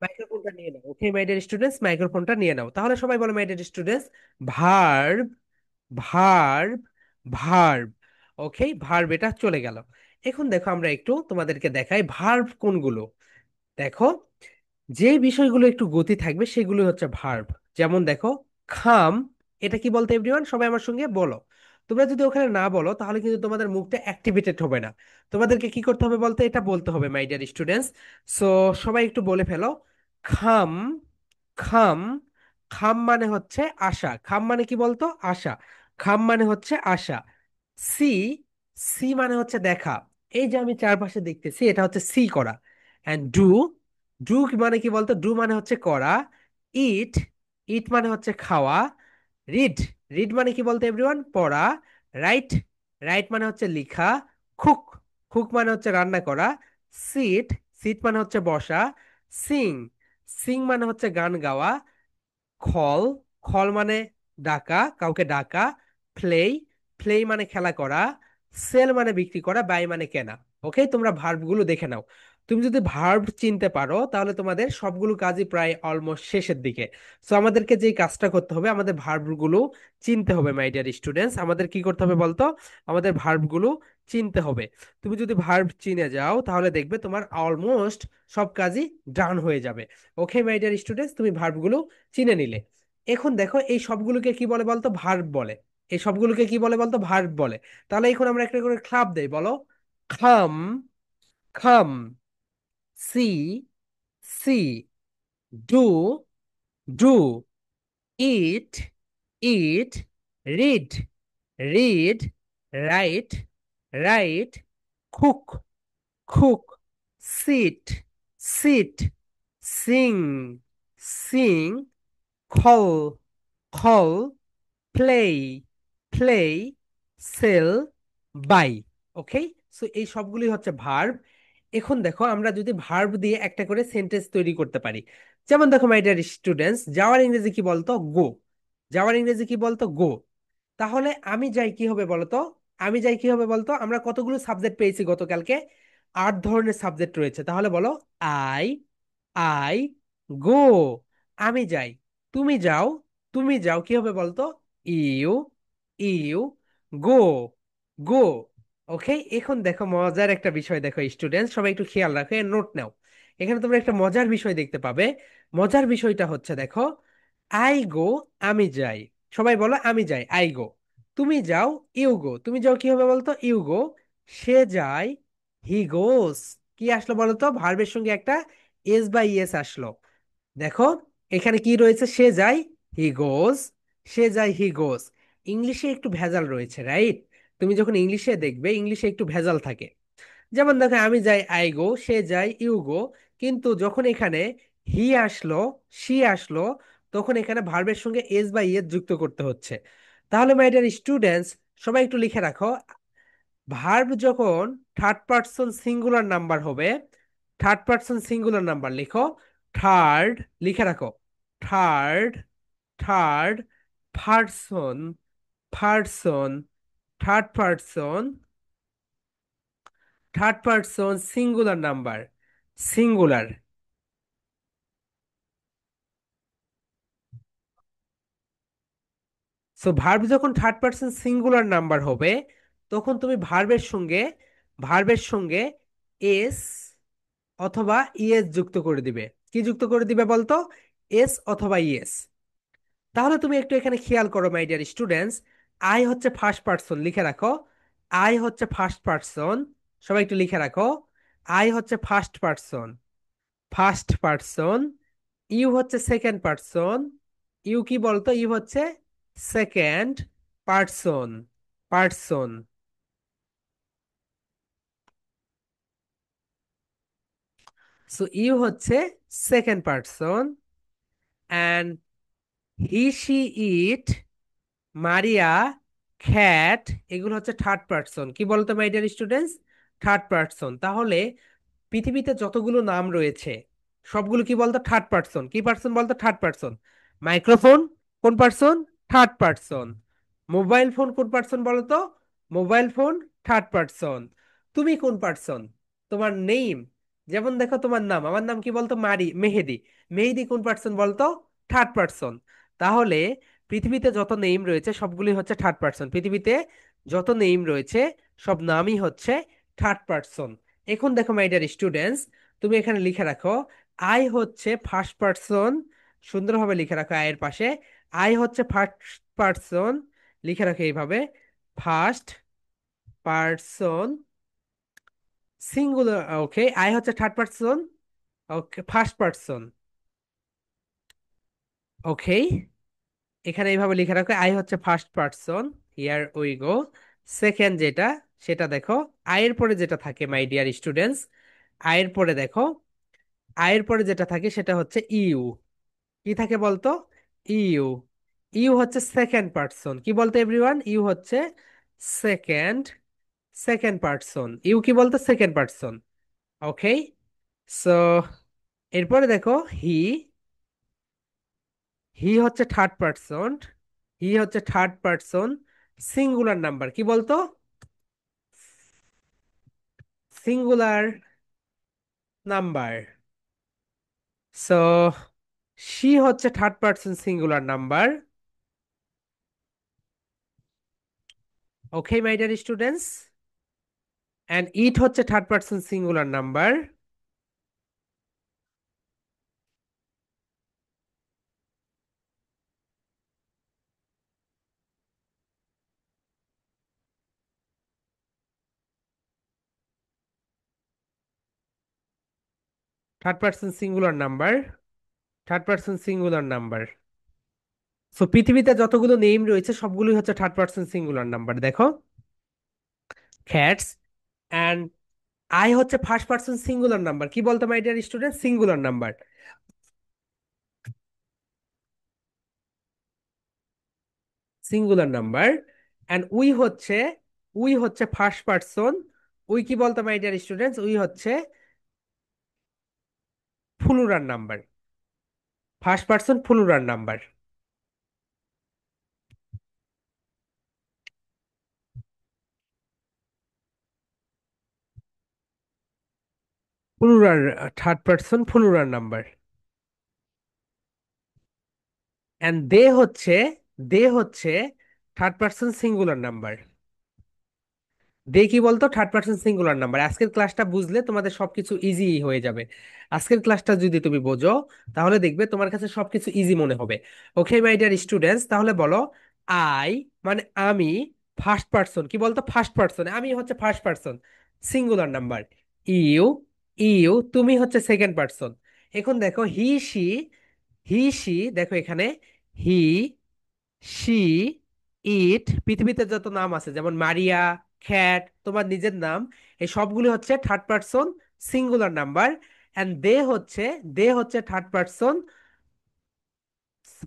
মাইক্রোফোনটা নিয়ে নাও। ওকে my dear students, মাইক্রোফোনটা নিয়ে নাও। তাহলে সবাই বলো my dear students, verb, verb, verb. Okay, verb এটা চলে গেল। এখন দেখো আমরা একটু তোমাদেরকে দেখাই ভার্ব কোনগুলো। দেখো, যে বিষয়গুলো একটু গতি থাকবে সেগুলো হচ্ছে ভার্ব। যেমন দেখো, খাম, এটা কি বলতে এভরিওয়ান, সবাই আমার সঙ্গে বলো। তোমরা যদি ওখানে না বলো তাহলে কিন্তু তোমাদের মুখটা অ্যাক্টিভেটেড হবে না। তোমাদেরকে কি করতে হবে বলতে, এটা বলতে হবে মাই ডিয়ার স্টুডেন্টস। সো সবাই একটু বলে ফেলো, খাম, খাম। খাম মানে হচ্ছে আশা। খাম মানে কি বলতো, আশা। খাম মানে হচ্ছে আশা। সি, সি মানে হচ্ছে দেখা। এই যে আমি চারপাশে দেখতেছি, এটা হচ্ছে সি করা। অ্যান্ড ডু, ডু মানে কি বলতো, ডু মানে হচ্ছে করা। ইট, ইট মানে হচ্ছে খাওয়া। রিড, রিড মানে কি বলতো এভরিওয়ান, পড়া। রাইট, রাইট মানে হচ্ছে লিখা। কুক, কুক মানে হচ্ছে রান্না করা। সিট, সিট মানে হচ্ছে বসা। সিং, সিং মানে হচ্ছে গান গাওয়া। খল, খল মানে ডাকা, কাউকে ডাকা। প্লেই, প্লেই মানে খেলা করা। সেল মানে বিক্রি করা, বাই মানে কেনা। ওকে, তোমরা ভার্ব গুলো দেখে নাও। তুমি যদি ভার্ব চিনতে পারো তাহলে তোমাদের সবগুলো কাজই প্রায় অলমোস্ট শেষের দিকে। সো আমাদেরকে যে কাজটা করতে হবে, আমাদের ভার্ব গুলো চিনতে হবে মাই ডিয়ার স্টুডেন্টস। আমাদের কি করতে হবে বলতো, আমাদের ভার্ব গুলো চিনতে হবে। তুমি যদি ভার্ব চিনে যাও তাহলে দেখবে তোমার অলমোস্ট সব কাজই ডান হয়ে যাবে। ওকে মাই ডিয়ার স্টুডেন্টস, তুমি ভার্ব গুলো চিনে নিলে। এখন দেখো, এই সবগুলোকে কি বলে বলতো, ভার্ব বলে। এই সবগুলোকে কি বলে বলতো, ভার্ব বলে। তাহলে এখন আমরা একটা করে ক্লাব দেই, বলো। Come, come. See, see. Do, do. Eat, eat. Read, read. Write, write. Cook, cook. Sit, sit. Sing, sing. Call, call. Play, play. Sell, buy. Okay, so এই সবগুলি হচ্ছে ভার্ব। এখন দেখো, আমরা যদি ভার্ব দিয়ে একটা করে সেন্টেন্স তৈরি করতে পারি। যেমন দেখো মাই ডিয়ার স্টুডেন্টস, যাওয়ার ইংরেজি কি বলতো, গো। যাওয়ার ইংরেজি কি বলতো, গো। তাহলে আমি যাই কি হবে বলতো, আমি যাই কি হবে বলতো, আমরা কতগুলো সাবজেক্ট পেয়েছি গতকালকে, 8 ধরনের সাবজেক্ট রয়েছে। তাহলে বলো, আই, আই গো। আমি যাই, তুমি যাও, তুমি যাও কি হবে বলতো, ইউ, ইউ গো, গো। ওকে, এখন দেখো মজার একটা বিষয়, দেখো স্টুডেন্ট সবাই একটু খেয়াল রাখো, নোট নাও। এখানে তোমরা একটা মজার বিষয় দেখতে পাবে। মজার বিষয়টা হচ্ছে দেখো, আই গো, আমি যাই। সবাই বলো, আমি যাই, আই গো। তুমি যাও, ইউ গো। তুমি যাও কি হবে বলতো, ইউ গো। সে যায়, হি গোস। কি আসলো বলতো, ভার্বের সঙ্গে একটা এস বা ইএস আসলো। দেখো, এখানে কি রয়েছে, সে যায়, হি গোস। সে যায়, হি গোস। ইংলিশে একটু ভেজাল রয়েছে, রাইট? তুমি যখন ইংলিশে দেখবে, ইংলিশে একটু ভেজাল থাকে। যেমন দেখো, আমি যাই, আই গো। সে যায়, ইউ গো। কিন্তু যখন এখানে হি আসলো, সি আসলো, তখন এখানে ভার্বের সঙ্গে এস বা ইএস যুক্ত করতে হচ্ছে। তাহলে মাই ডিয়ার স্টুডেন্টস, সবাই একটু লিখে রাখো, ভার্ব যখন থার্ড পার্সন সিঙ্গুলার নাম্বার হবে, থার্ড পার্সন সিঙ্গুলার নাম্বার লিখো। থার্ড, লিখে রাখো। Third, third person, person. Third person, third person singular number, singular. So verb যখন থার্ড পার্সন সিঙ্গুলার নাম্বার হবে, তখন তুমি ভার্বের সঙ্গে, ভার্বের সঙ্গে এস অথবা ইএস যুক্ত করে দিবে। কি যুক্ত করে দিবে বলতো, এস অথবা ইএস। তাহলে তুমি একটু এখানে খেয়াল করো মাই ডিয়ার স্টুডেন্টস, আই হচ্ছে ফার্স্ট পার্সন, লিখে রাখো। আই হচ্ছে ফার্স্ট পার্সন। সবাই একটু লিখে রাখো, আই হচ্ছে first person, first person. You হচ্ছে সেকেন্ড পার্সন। ইউ কি বলতো, ইউ হচ্ছে second person, person. So you হচ্ছে second person. And he, she, it, Maria, cat, এগুলো হচ্ছে থার্ড পার্সন। কি বলতো my dear students, third person. তাহলে পৃথিবীতে যতগুলো নাম রয়েছে সবগুলো কি বলতো, থার্ড পার্সন। কি পার্সন বলতো, থার্ড পার্সন। মাইক্রোফোন কোন person, third person. Mobile phone কোন পার্সন বলতো, মোবাইল ফোন থার্ড পার্সন। তুমি কোন পার্সন, তোমার নেম, যেমন দেখো তোমার নাম, আমার নাম কি বলতো, মেহেদি। মেহেদি কোন পার্সন বলতো? Third person. তাহলে পৃথিবীতে যত নেম রয়েছে সবগুলি হচ্ছে থার্ড পার্সন। পৃথিবীতে যত নেম রয়েছে সব নামই হচ্ছে থার্ড পার্সন। এখন দেখো মাই ডিয়ার স্টুডেন্টস, তুমি এখানে লিখে রাখো আই হচ্ছে ফার্স্ট পার্সন। সুন্দরভাবে লিখে রাখো আয়ের পাশে আই হচ্ছে ফার্স্ট পার্সন। লিখে রাখো এইভাবে, first person singular. Okay, I হচ্ছে থার্ড পার্সন। ওকে, ফার্স্ট পার্সন। ওকে, এখানে এইভাবে লিখে রাখো আই হচ্ছে first person. Here we go. Second যেটা, সেটা দেখো আয়ের পরে যেটা থাকে মাই ডিয়ার স্টুডেন্টস, আয়ের পরে দেখো, আয়ের পরে যেটা থাকে সেটা হচ্ছে ইউ। কি থাকে বলতো? ইউ। ইউ হচ্ছে সেকেন্ড পার্সন। কি বলতো এভরিওয়ান? ইউ হচ্ছে সেকেন্ড, সেকেন্ড পার্সন। ইউ কি বলতো? Second person. ওকে, সো এরপরে দেখো হি। হি হচ্ছে থার্ড পার্সন। হি হচ্ছে থার্ড পার্সন সিঙ্গুলার নাম্বার। কি বলতো? Singular number. সো শি হচ্ছে third person singular number. Okay my dear students, and it হচ্ছে third person singular number. Third person singular number. Third person singular number. So পৃথিবীতে যতগুলো name রয়েছে সবগুলোই হচ্ছে third person singular number. দেখো, cats, and I হচ্ছে first person singular number. কি বলতো my dear student? Singular number. Singular number. And we হচ্ছে ফার্স্ট পার্সন। উই কি বলতো মাই ডিয়ার স্টুডেন্টস? উই হচ্ছে plural number. First person plural number. Plural, third person plural number. And they হচ্ছে third person singular number. They কি বলতো? Third person singular number. আজকের ক্লাসটা বুঝলে তোমাদের সবকিছু ইজি হয়ে যাবে। আজকের ক্লাসটা যদি তুমি বোঝো তাহলে দেখবে তোমার কাছে সবকিছু ইজি মনে হবে। ওকে মাই ডিয়ার স্টুডেন্টস, তাহলে বলো আই মানে আমি, ফার্স্ট পার্সন। কি বলতো? First person. আমি হচ্ছে first person singular number. You, তুমি হচ্ছে সেকেন্ড পার্সন। এখন দেখো হি সি দেখো এখানে হি, শি, ইট, পৃথিবীতে যত নাম আছে যেমন মারিয়া, খ্যাট, তোমার নিজের নাম, এই সবগুলি হচ্ছে third person singular number. And they হচ্ছে third person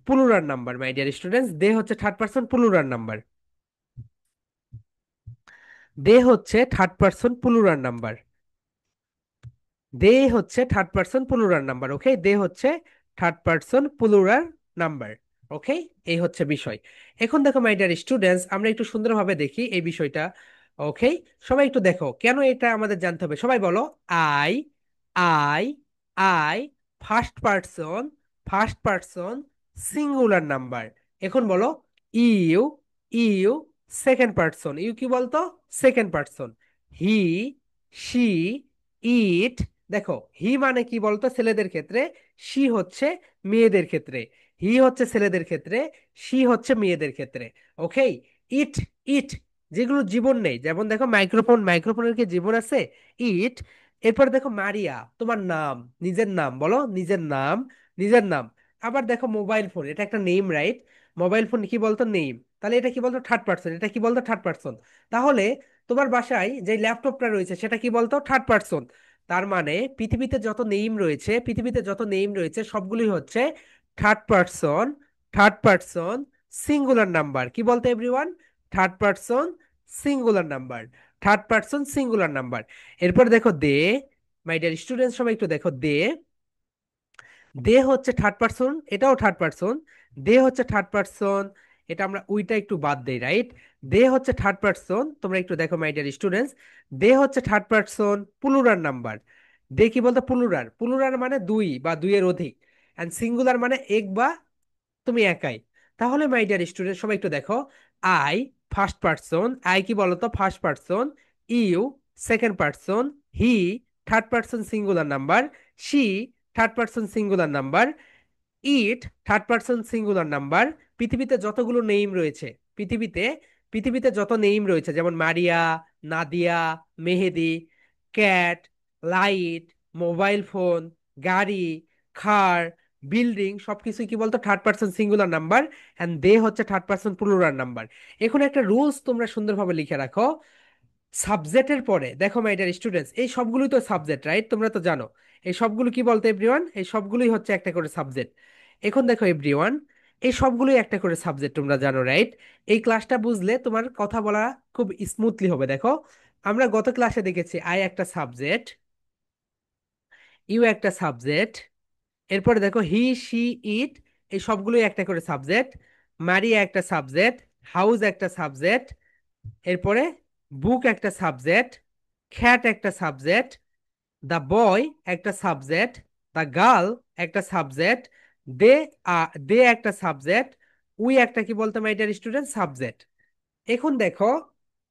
plural number. My dear students, they হচ্ছে third person plural number. They হচ্ছে third person plural number. They হচ্ছে third person plural number. Okay, they হচ্ছে third person plural number. Okay, এই হচ্ছে বিষয়। এখন দেখো মাই ডিয়ার স্টুডেন্টস, আমরা একটু সুন্দরভাবে দেখি এই বিষয়টা। ওকে, সবাই একটু দেখো কেন এটা আমাদের জানতে হবে। সবাই বলো I, I, I, first person, first person singular number. এখন বলো you, you, second person. You কি বলতো? Second person. He, she, it. দেখো হি মানে কি বলতো ছেলেদের ক্ষেত্রে, শি হচ্ছে মেয়েদের ক্ষেত্রে। হি হচ্ছে ছেলেদের ক্ষেত্রে, শি হচ্ছে মেয়েদের ক্ষেত্রে। ওকে, ইট, ইট যেগুলো জীবন নেই, যেমন দেখো মাইক্রোফোন, মাইক্রোফোনের কি জীবন আছে? ইট। এরপর দেখো মারিয়া, তোমার নাম, নিজের নাম বলো, নিজের নাম, নিজের নাম। আবার দেখো মোবাইল ফোন, এটা একটা নেম, রাইট? মোবাইল ফোন কি বলতো? নেম। তাহলে এটা কি বলতো? Third person. এটা কি বলতো? Third person. তাহলে তোমার বাসায় যে ল্যাপটপটা রয়েছে সেটা কি বলতো? Third person. তার মানে পৃথিবীতে যত নেম রয়েছে সবগুলি হচ্ছে third person, third person singular number. কি বলতো everyone? Third person singular number, third person singular number. এরপর দেখো দে, মাই ডিয়ার স্টুডেন্ট সবাই একটু দেখো দে। দে হচ্ছে থার্ড পার্সন, এটাও থার্ড পার্সন। দে হচ্ছে থার্ড পার্সন, এটা আমরা উইটা একটু বাদ দেই, রাইট? দে হচ্ছে থার্ড পার্সন, তোমরা একটু দেখো মাই ডিয়ার স্টুডেন্টস। দে হচ্ছে third person plural number. They কি বলতো প্লুরাল, প্লুরাল মানে দুই বা দুইয়ের অধিক, এন্ড সিঙ্গুলার মানে এক বা তুমি একাই। তাহলে মাই ডিয়ার স্টুডেন্ট সবাই একটু দেখো, আই ফার্স্ট পার্সন, আই কি বলতো first person, you second person, he third person singular number, she third person singular number, it third person singular number. পৃথিবীতে যতগুলো নেম রয়েছে, পৃথিবীতে পৃথিবীতে যত নেম রয়েছে যেমন Maria, Nadia, Mehedi, cat, light, mobile phone, গাড়ি, কার, বিল্ডিং, সবকিছুই কি বলতো third person singular number, and they হচ্ছে থার্ড পার্সন প্লুরাল নাম্বার। এখন একটা রুলস তোমরা সুন্দরভাবে লিখে রাখো, সাবজেক্টের পরে দেখো মাই ডিয়ার স্টুডেন্টস, এই সবগুলোই তো সাবজেক্ট, রাইট? তোমরা তো জানো এই সবগুলো কি বলতো এভরিওয়ান, এই সবগুলোই হচ্ছে একটা করে সাবজেক্ট। এখন দেখো এভরিওয়ান, এই সবগুলোই একটা করে সাবজেক্ট, তোমরা জানো, রাইট? এই ক্লাসটা বুঝলে তোমার কথা বলা খুব স্মুথলি হবে। দেখো আমরা গত ক্লাসে দেখেছি আই একটা সাবজেক্ট, ইউ একটা সাবজেক্ট, এরপরে দেখো হি শি ইট, এই সবগুলোই একটা করে সাবজেক্ট, মারিয়া একটা সাবজেক্ট, হাউস একটা সাবজেক্ট, এরপরে বুক একটা সাবজেক্ট, খ্যাট একটা সাবজেক্ট, দ্য বয় একটা সাবজেক্ট, দ্য গার্ল একটা সাবজেক্ট, দে দে একটা সাবজেক্ট, উই একটা কি বলতো মাই ডিয়ার স্টুডেন্ট সাবজেক্ট। এখন দেখো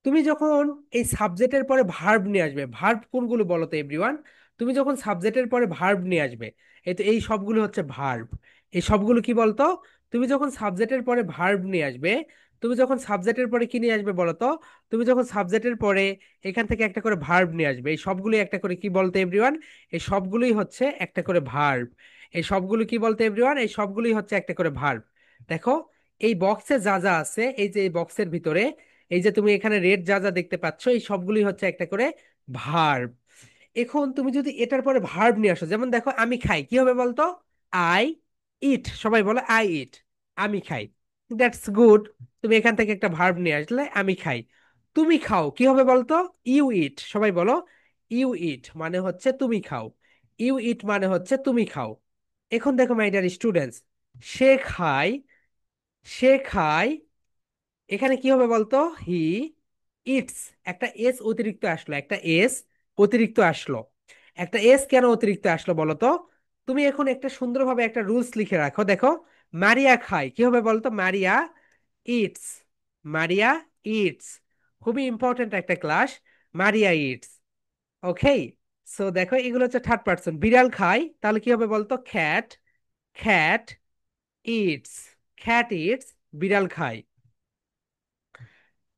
তুমি যখন এই সাবজেক্টের পরে ভার্ব নিয়ে আসবে, ভার্ব কোনগুলো বলো তো এভরিওয়ান? তুমি যখন সাবজেক্টের পরে ভার্ব নিয়ে আসবে, এই তো এই সবগুলো হচ্ছে ভার্ব। এই সবগুলো কি বলতো? তুমি যখন সাবজেক্টের পরে ভার্ব নিয়ে আসবে, তুমি যখন সাবজেক্টের পরে কি নিয়ে আসবে বলো তো? তুমি যখন সাবজেক্টের পরে এখান থেকে একটা করে ভার্ব নিয়ে আসবে, এই সবগুলোই একটা করে কি বলতো এভরিওয়ান? এই সবগুলোই হচ্ছে একটা করে ভার্ব। এই সবগুলো কি বলতো এভরিওয়ান? এই সবগুলোই হচ্ছে একটা করে ভার্ব। দেখো এই বক্সে যা যা আছে, এই যে এই বক্সের ভিতরে এই যে তুমি এখানে রেড যা যা দেখতে পাচ্ছ, এই সবগুলোই হচ্ছে একটা করে ভার্ব। এখন তুমি যদি এটার পরে ভার্ব নিয়ে আসো, যেমন দেখো আমি খাই, কি হবে বলতো? আই ইট, সবাই বলো আই ইট, আমি খাই। That's good. তুমি এখান থেকে একটা ভার্ব নিয়ে আসলে আমি খাই। তুমি খাও, কি হবে বলতো? ইউ ইট, সবাই বলো ইউ ইট মানে হচ্ছে তুমি খাও, ইউ ইট মানে হচ্ছে তুমি খাও। এখন দেখো মাই ডিয়ার স্টুডেন্টস, সে খায়, সে খায়, এখানে কি হবে বলতো? হি ইটস, একটা এস অতিরিক্ত আসলো, একটা এস অতিরিক্ত আসলো। একটা এস কেন অতিরিক্ত আসলো বলো তো? তুমি এখন একটা সুন্দরভাবে একটা রুলস লিখে রাখো, দেখো মারিয়া খায়, কি হবে বলতো? মারিয়া ইটস, মারিয়া ইটস, খুবই ইম্পর্টেন্ট একটা class, Maria it's. Okay, so দেখো এগুলো হচ্ছে থার্ড পার্সন। বিড়াল খায়, তাহলে কি হবে বলতো? খ্যাট, খ্যাট ইটস, খ্যাট ইটস, বিড়াল খায়।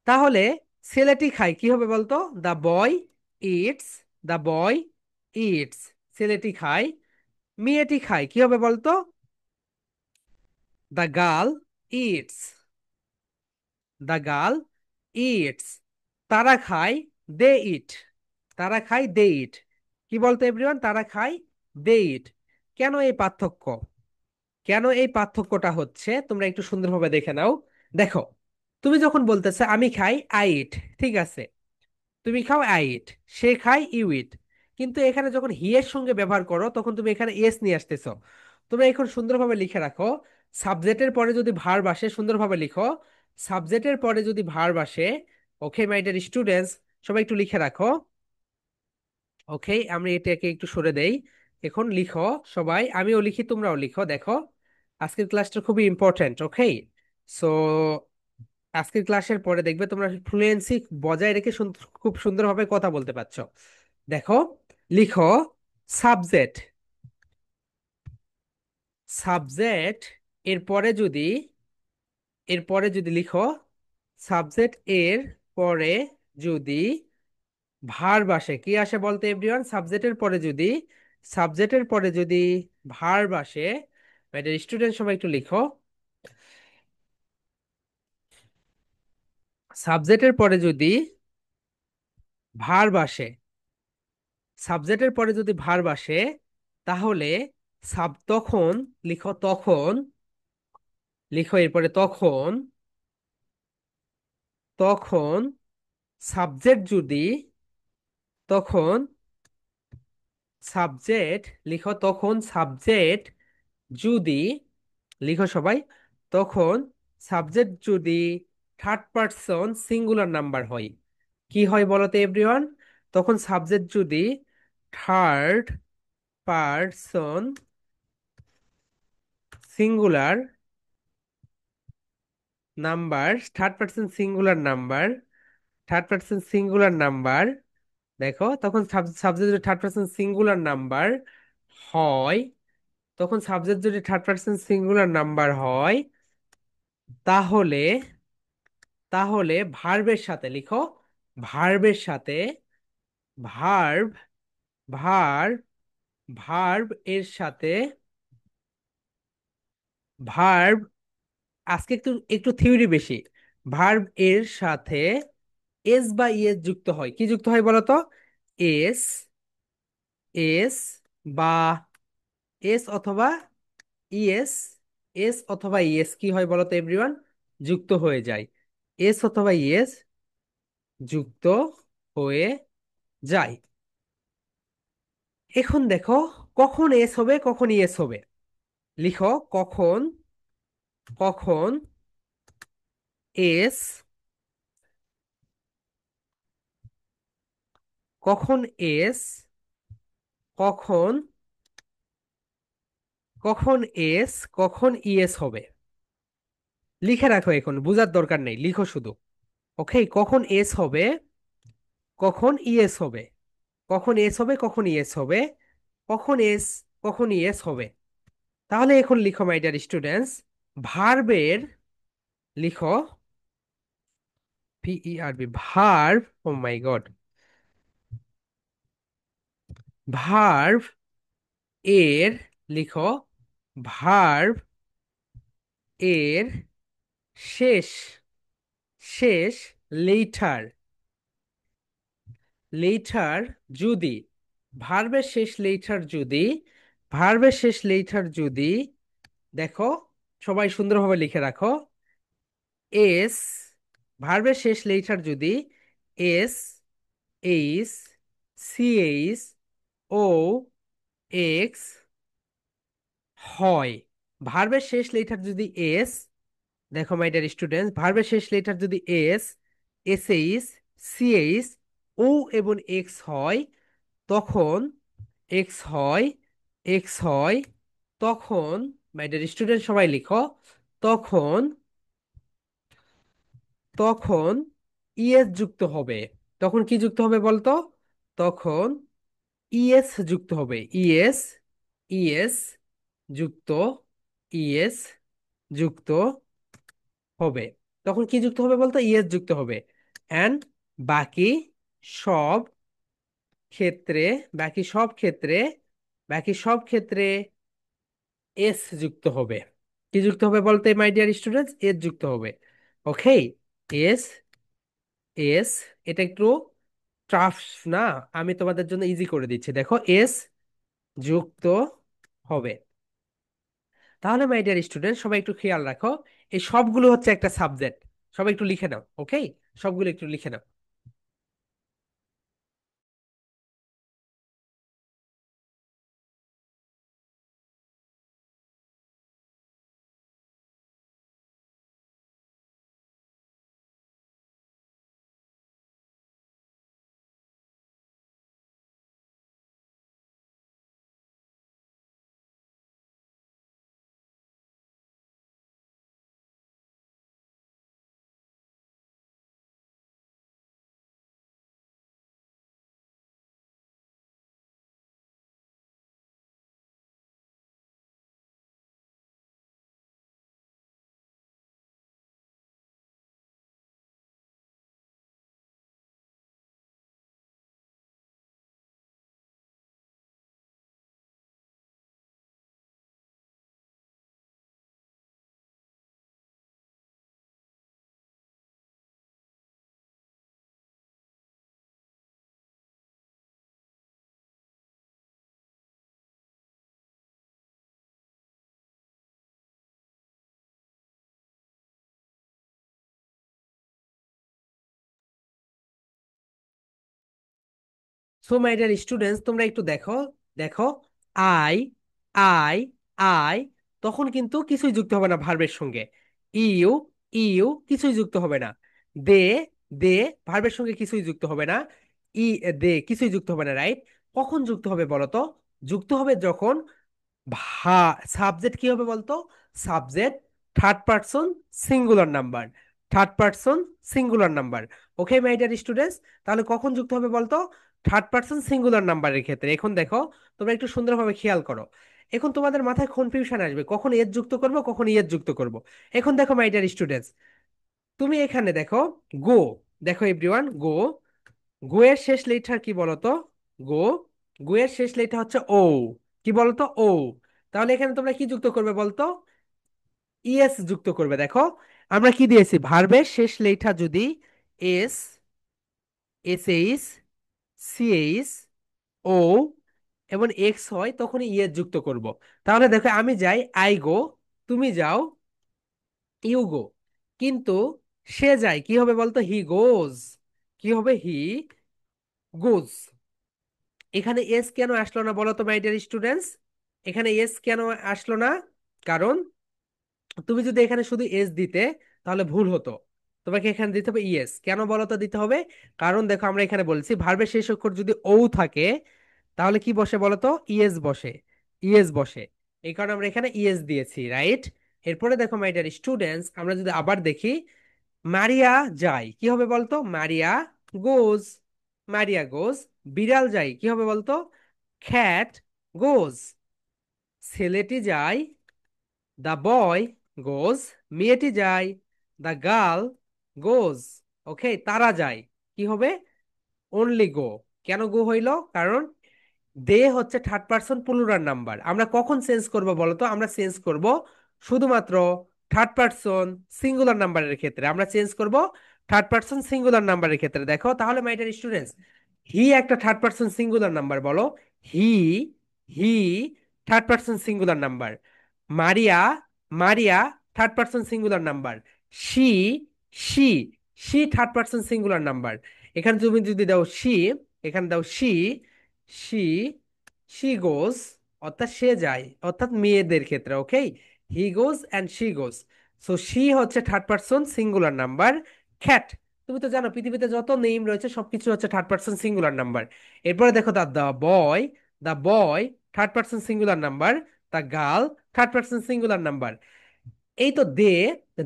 তাহলে ছেলেটি খায়, কি হবে বলতো? The boy it's, the boy it's, ছেলেটি খায়। মেয়েটি খায়, কি হবে বলতো? The girl eats, the girl it's. তারা খায়, দে ইট, তারা খায় দে ইট, কি বলতো এভরিওয়ান? তারা খায় দে ইট। কেন এই পার্থক্য? কেন এই পার্থক্যটা হচ্ছে তোমরা একটু সুন্দরভাবে দেখে নাও। দেখো তুমি যখন বলতেছে আমি খাই আই ইট, ঠিক আছে, তুমি খাও আই ইট, সে খায় ইউ ইট, কিন্তু এখানে যখন হি এর সঙ্গে ব্যবহার করো তখন তুমি এখানে এস নিয়ে আসতেছো। তোমরা এখন সুন্দরভাবে লিখে রাখো, সাবজেক্টের পরে যদি ভার্ব আসে সুন্দরভাবে লিখো, সাবজেক্টের পরে যদি ভার্ব আসে, ওকে মাই ডিয়ার স্টুডেন্টস, সবাই একটু লিখে রাখো। ওকে, আমি এটাকে একটু সরে দেই। এখন লিখো সবাই, আমিও লিখি তোমরাও লিখো। দেখো আজকের ক্লাসটা খুবই ইম্পর্ট্যান্ট। ওকে, সো আজকের ক্লাসের পরে দেখবে তোমরা ফ্লুয়েন্সি বজায় রেখে খুব সুন্দরভাবে কথা বলতে পারছো। দেখো লিখো সাবজেক্ট, সাবজেক্ট এরপরে যদি, এরপরে যদি লিখো সাবজেক্ট এর পরে যদি ভার্ব আসে, কি আসে বলতে এভরিওয়ান? সাবজেক্টের পরে যদি, সাবজেক্টের পরে যদি ভার্ব আসে, স্টুডেন্ট সবাই একটু লিখো, সাবজেক্টের পরে যদি ভার্ব আসে, সাবজেক্টের পরে যদি ভার্ব আসে, তাহলে তখন লিখো, তখন লিখো এরপরে তখন, তখন সাবজেক্ট যদি, তখন সাবজেক্ট লিখো, তখন সাবজেক্ট যদি, লিখো সবাই, তখন সাবজেক্ট যদি থার্ড পার্সন সিঙ্গুলার নাম্বার হয়, কি হয় বলো তো এভরিওয়ান? তখন সাবজেক্ট যদি third person singular number, third person singular number, third person singular number, দেখো তখন সাবজেক্ট যদি থার্ড পারসন সিঙ্গুলার নাম্বার হয়, তখন সাবজেক্ট যদি থার্ড পারসন সিঙ্গুলার নাম্বার হয়, তাহলে তাহলে ভার্বের সাথে লিখো, ভার্বের সাথে, ভার্ব, ভার্ব, ভার্ব এর সাথে, ভার্ব, আজকে একটু একটু থিওরি বেশি, ভার্ব এর সাথে এস বা ইএস যুক্ত হয়, কি যুক্ত হয় বলো তো? এস, এস বা এস অথবা ইএস, এস অথবা ইএস কি হয় বলো তো এভরিওয়ান? যুক্ত হয়ে যায়, এস অথবা ইএস যুক্ত হয়ে যায়। এখন দেখো কখন এস হবে কখন ইএস হবে, লিখো কখন, কখন এস, কখন এস, কখন, কখন এস, কখন ইএস হবে, লিখে রাখো, এখন বোঝার দরকার নেই, লিখো শুধু। ওকে, কখন এস হবে, কখন ইএস হবে, কখন এস হবে কখন ইএস হবে, কখন এস, কখন ইএস হবে। তাহলে এখন লিখো মাই ডিয়ার স্টুডেন্টস, ভার্বের, লিখো ভিইআরবি, ভার্ব, ও মাই গড, ভার্ব এর, লিখো ভার্ব এর শেষ, শেষ লেটার, লেটার যদি, ভার্বের শেষ লেটার যদি, ভার্বের শেষ লেটার যদি, দেখো সবাই সুন্দরভাবে লিখে রাখো, এস, ভার্বের শেষ লেটার যদি এস, এইচ, সিএইচ, ও, এক্স হয়, ভার্বের শেষ লেটার যদি এস, দেখো মাই ডিয়ার স্টুডেন্টস, ভার্বের শেষ লেটার যদি এস, এসএইচ, সিএইচ, ও এবং এক্স হয়, তখন, এক্স হয়, এক্স হয়, তখন, মাই ডিয়ার স্টুডেন্ট সবাই লিখো, তখন, তখন ইএস যুক্ত হবে, তখন কি যুক্ত হবে বলতো? তখন ইএস যুক্ত হবে, ইএস, ইএস যুক্ত, ইএস যুক্ত হবে, তখন কি যুক্ত হবে বলতো? ইএস যুক্ত হবে। অ্যান্ড বাকি সব ক্ষেত্রে, বাকি সব ক্ষেত্রে, বাকি সব ক্ষেত্রে এস যুক্ত হবে, কি যুক্ত হবে বলতে মাই ডিয়ার স্টুডেন্টস? এস যুক্ত হবে। ওকে, এস, এস, এটা একটু টাফ না, আমি তোমাদের জন্য ইজি করে দিচ্ছি, দেখো এস যুক্ত হবে। তাহলে মাই ডিয়ার স্টুডেন্ট সবাই একটু খেয়াল রাখো, এই সবগুলো হচ্ছে একটা সাবজেক্ট, সবাই একটু লিখে নাও, ওকে, সবগুলো একটু লিখে নাও। সো মাই ডিয়ার স্টুডেন্টস তোমরা একটু দেখো, দেখো আই, আই, আই, তখন কিন্তু কিছুই যুক্ত হবে না ভার্বের সঙ্গে, ইউ, ইউ কিছুই যুক্ত হবে না, দে, দে ভার্বের সঙ্গে কিছুই যুক্ত হবে না, ই, দে কিছুই যুক্ত হবে না, রাইট? কখন যুক্ত হবে বলো তো? যুক্ত হবে যখন ভা সাবজেক্ট কি হবে বলতো? Subject third person singular number, third person singular number. Okay my dear students, তাহলে কখন যুক্ত হবে বলতো? থার্ড পারসন সিঙ্গুলার নাম্বারের ক্ষেত্রে। এখন দেখো, তোমরা একটু সুন্দরভাবে খেয়াল করো। এখন তোমাদের মাথায় কনফিউশন আসবে কখন এর যুক্ত করব কখন ইয়ের যুক্ত করব। এখন দেখো মাই ডিয়ার স্টুডেন্টস, তুমি এখানে দেখো গো, দেখো এভরিওয়ান গো, গো এর শেষ লেটার কি বলতো? গো, গো এর শেষ লেটার হচ্ছে ও। কি বলতো? ও। তাহলে এখানে তোমরা কি যুক্ত করবে বলতো? ইএস যুক্ত করবে। দেখো আমরা কি দিয়েছি, ভার্বের শেষ লেটার যদি এস, এসএইচ, সিএইচ, ও এবং এক্স হয় তখন ইএস যুক্ত করব। তাহলে দেখো আমি যাই আই গো, তুমি যাও ইউ গো, কিন্তু সে যায় কি হবে বলতো? হি গোজ। কি হবে? হি গোজ। এখানে এস কেন আসলো না বলো তো মাই ডিয়ার স্টুডেন্টস? এখানে এস কেন আসলো না? কারণ তুমি যদি এখানে শুধু এস দিতে তাহলে ভুল হতো। তোমাকে এখানে দিতে হবে ইএস। কেন বলো তো দিতে হবে? কারণ দেখো আমরা এখানে বলছি ভার্বের শেষ অক্ষর যদি ও থাকে তাহলে কি বসে বলো তো? ইএস বসে, ইএস বসে। এই কারণে আমরা এখানে ইএস দিয়েছি, রাইট? এরপরে দেখো মাই ডিয়ার স্টুডেন্টস, আমরা যদি আবার দেখি, মারিয়া যায় কি হবে বলতো? মারিয়া গোজ, মারিয়া গোজ। বিড়াল যায় কি হবে বলতো? খ্যাট গোজ। ছেলেটি যায়, দ্য বয় গোজ। মেয়েটি যায়, দ্য গার্ল গোজ। ওকে, তারা যায় কি হবে? অনলি গো। কেন গো হইলো? কারণ দে হচ্ছে থার্ড পারসন প্লুরাল নাম্বার। আমরা কখন চেঞ্জ করব বলতো? আমরা চেঞ্জ করব শুধুমাত্র থার্ড পারসন সিঙ্গুলার নাম্বারের ক্ষেত্রে। আমরা চেঞ্জ করব থার্ড পারসন সিঙ্গুলার নাম্বারের ক্ষেত্রে। দেখো তাহলে মাই ডিয়ার স্টুডেন্টস, হি একটা থার্ড পারসন সিঙ্গুলার নাম্বার, বলো। He, he third person singular number. Maria, Maria third person singular number. She, she, she third person singular number. এখানে তুমি যদি দাও শি, এখানে দাও শি, শি, শি গোজ, অর্থাৎ সে যায়, অর্থাৎ মেয়েদের ক্ষেত্রে। Okay, he goes and she goes. So she হচ্ছে third person singular number. Cat, তুমি তো জানো পৃথিবীতে যত নেম রয়েছে সবকিছু হচ্ছে থার্ড পারসন সিঙ্গুলার নাম্বার। এরপরে দেখো the the boy, the boy third person singular number. The girl third person singular number. এই তো দে,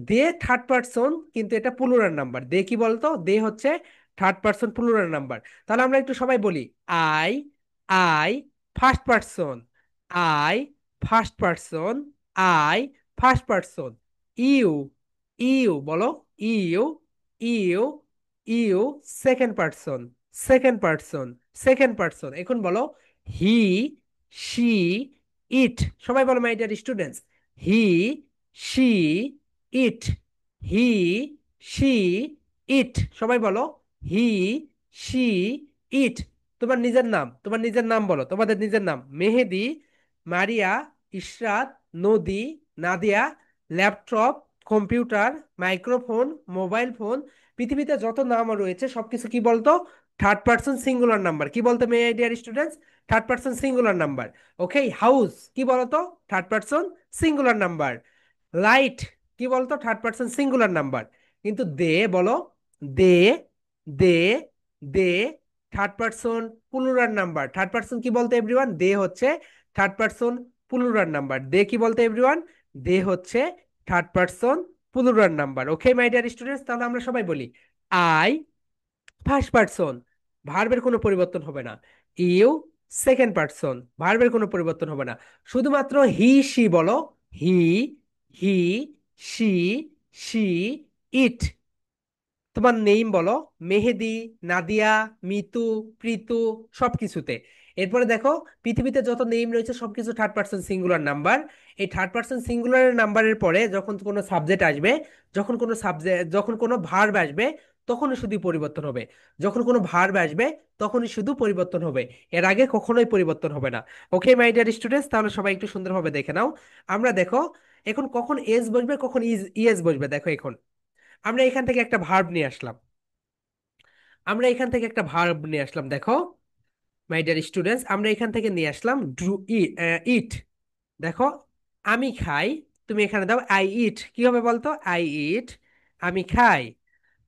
দে থার্ড পারসন কিন্তু এটা প্লুরাল নাম্বার। দে কি বলতো? দে হচ্ছে থার্ড পারসন প্লুরাল নাম্বার। তাহলে আমরা একটু সবাই বলি I, I first person, I first person, I first person. You, you বলো, you, you, you second person, second person, second person. এখন বলো হি, শি, ইট। সবাই বলো my dear students, he, she, it, he, she, it. সবাই বলো he, she, ইট। তোমার নিজের নাম, তোমার নিজের নাম বলো, তোমাদের নিজের নাম। মেহেদি, মারিয়া, ইশরাত, নদী, Nadia, laptop, computer, microphone, mobile phone. পৃথিবীতে যত নাম রয়েছে সবকিছু কি বলতো? Third person singular number. কি বলতো my dear students? Third person singular number. Okay, house কি বলতো? Third person singular number. Light কি বলতো? Third person singular number. কিন্তু দে বলো, they, they, they third person plural number. Third person কি বলতো এভরিওয়ান? দে হচ্ছে third person plural number. They কি বলতো এভরিওয়ান? দে হচ্ছে third person plural number. Okay my dear students, তাহলে আমরা সবাই বলি আই ফার্স্ট পারসন, ভার্বের কোনো পরিবর্তন হবে না। ইউ সেকেন্ড পারসন, ভার্বের কোনো পরিবর্তন হবে না। শুধুমাত্র হি শি বলো, হি, হি, শি, শি, ইট। তোমার নেম বলো, মেহেদি, নাদিয়া, মিতু, প্রীতু, সবকিছুতে। এরপরে দেখো পৃথিবীতে যত নেম রয়েছে সবকিছু থার্ড পারসন সিঙ্গুলার নাম্বার। এই থার্ড পারসন সিঙ্গুলার নাম্বারের পরে যখন কোনো সাবজেক্ট আসবে, যখন কোনো সাবজেক্ট, যখন কোনো ভার্ব আসবে তখনই শুধু পরিবর্তন হবে। যখন কোনো ভার্ব আসবে তখনই শুধু পরিবর্তন হবে, এর আগে কখনোই পরিবর্তন হবে না। ওকে মাই ডিয়ার স্টুডেন্টস, তাহলে সবাই একটু সুন্দরভাবে দেখে নাও। আমরা দেখো এখন কখন এস বসবে কখন ইএস বসবে। দেখো এখন আমরা এখান থেকে একটা ভার্ব নিয়ে আসলাম, আমরা এখান থেকে একটা ভার্ব নিয়ে আসলাম। দেখো মাই ডিয়ার স্টুডেন্টস, আমরা এখান থেকে নিয়ে আসলাম ডু, ইট। দেখো আমি খাই, তুমি এখানে দাও আই ইট। কি হবে বলতো? আই ইট, আমি খাই।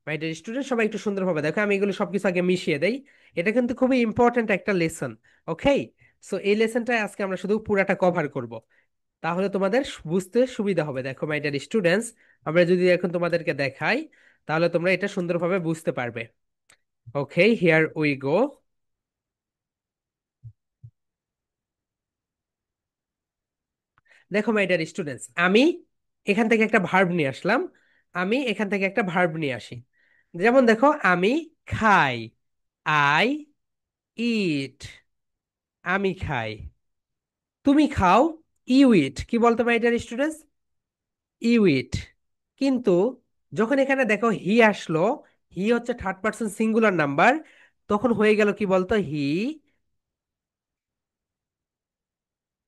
মাই ডিয়ার স্টুডেন্ট, সবাই একটু সুন্দরভাবে দেখো, আমি এগুলো সবকিছু আগে মিশিয়ে দেই। এটা কিন্তু খুবই ইম্পর্ট্যান্ট একটা লেসন। ওকে, সো এই লেসনটা আজকে আমরা শুধু পুরাটা কভার করব, তাহলে তোমাদের বুঝতে সুবিধা হবে। দেখো মাই ডিয়ার স্টুডেন্টস, আমরা যদি এখন তোমাদেরকে দেখাই, তাহলে তোমরা এটা সুন্দরভাবে বুঝতে পারবে। ওকে, হিয়ার উই গো। দেখো মাই ডিয়ার স্টুডেন্টস, আমি এখান থেকে একটা ভার্ব নিয়ে আসলাম, আমি এখান থেকে একটা ভার্ব নিয়ে আসি। যেমন দেখো, আমি খাই, আই ইট, আমি খাই। তুমি খাও, ইউ ইট। কি বলতো মাই ডিয়ার স্টুডেন্টস? ইউ ইট। কিন্তু যখন এখানে দেখো হি আসলো, হি হচ্ছে থার্ড পার্সন সিঙ্গুলার নাম্বার, তখন হয়ে গেল কি বলতো, হি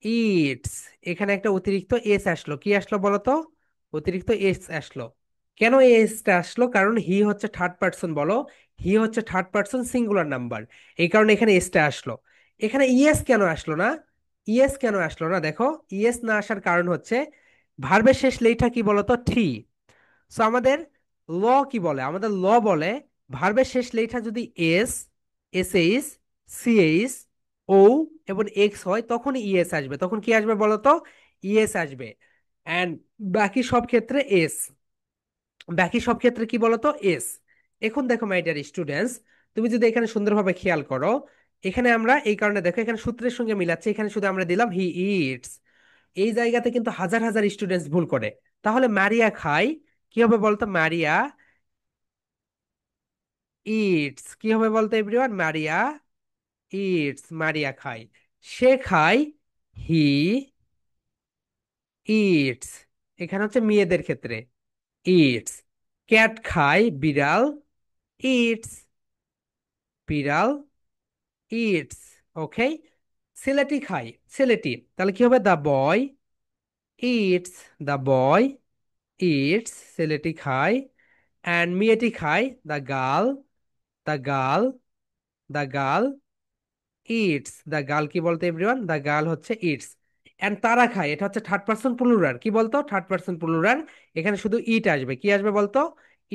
ইটস। এখানে একটা অতিরিক্ত এস আসলো। কি আসলো বলতো? অতিরিক্ত এস আসলো। কেন এসটা আসলো? কারণ হি হচ্ছে থার্ড পার্সন, বলো। হি হচ্ছে থার্ড পার্সন সিঙ্গুলার নাম্বার, এই কারণে এখানে এসটা আসলো। এখানে ইএস কেন আসলো না? ইএস কেন আসলো না দেখো, ইএস না আসার কারণ হচ্ছে ভার্বের শেষ লেটা কি বলতো, থ্রি। সো আমাদের ল কি বলে? আমাদের ল বলে ভার্বের শেষ লেটা যদি এস, এসএইচ, সিএইচ, ও এবং এক্স হয়, তখন ইএস আসবে। তখন কি আসবে বলতো? ইএস আসবে। অ্যান্ড বাকি সব ক্ষেত্রে এস। বাকি সব ক্ষেত্রে কি বলতো, এস। এখন দেখো মাই ডিয়ার স্টুডেন্টস, তুমি যদি এখানে সুন্দরভাবে খেয়াল করো, এখানে আমরা এই কারণে দেখো এখানে সূত্রের সঙ্গে মিলাচ্ছে, এখানে শুধু আমরা দিলাম হি ইটস। এই জায়গাতে কিন্তু হাজার হাজার স্টুডেন্টস ভুল করে। তাহলে মারিয়া খায়, কি হবে বলতো? মারিয়া ইটস। কি হবে বলতো এভরিওয়ান? মারিয়া ইটস, মারিয়া খায়। সে খায়, হি ইটস। এখানে হচ্ছে মেয়েদের ক্ষেত্রে, ইটস। ক্যাট খায়, বিড়াল ইটস, বিড়াল ইটস। ওকে, ছেলেটি খায়, ছেলেটি। তাহলে কি হবে? দা বয় ইটস, দা বয় ইটস, ছেলেটি খায়। অ্যান্ড মেয়েটি খায়, the girl, the girl, the girl eats. The girl কি বলতো এভরিওয়ান? দ্য গার্ল হচ্ছে ইটস। এন্ড তারা খায়, এটা হচ্ছে থার্ড পার্সন প্লুরাল। কি বলতো? Third person plural. এখানে শুধু ইট আসবে। কি আসবে বলতো?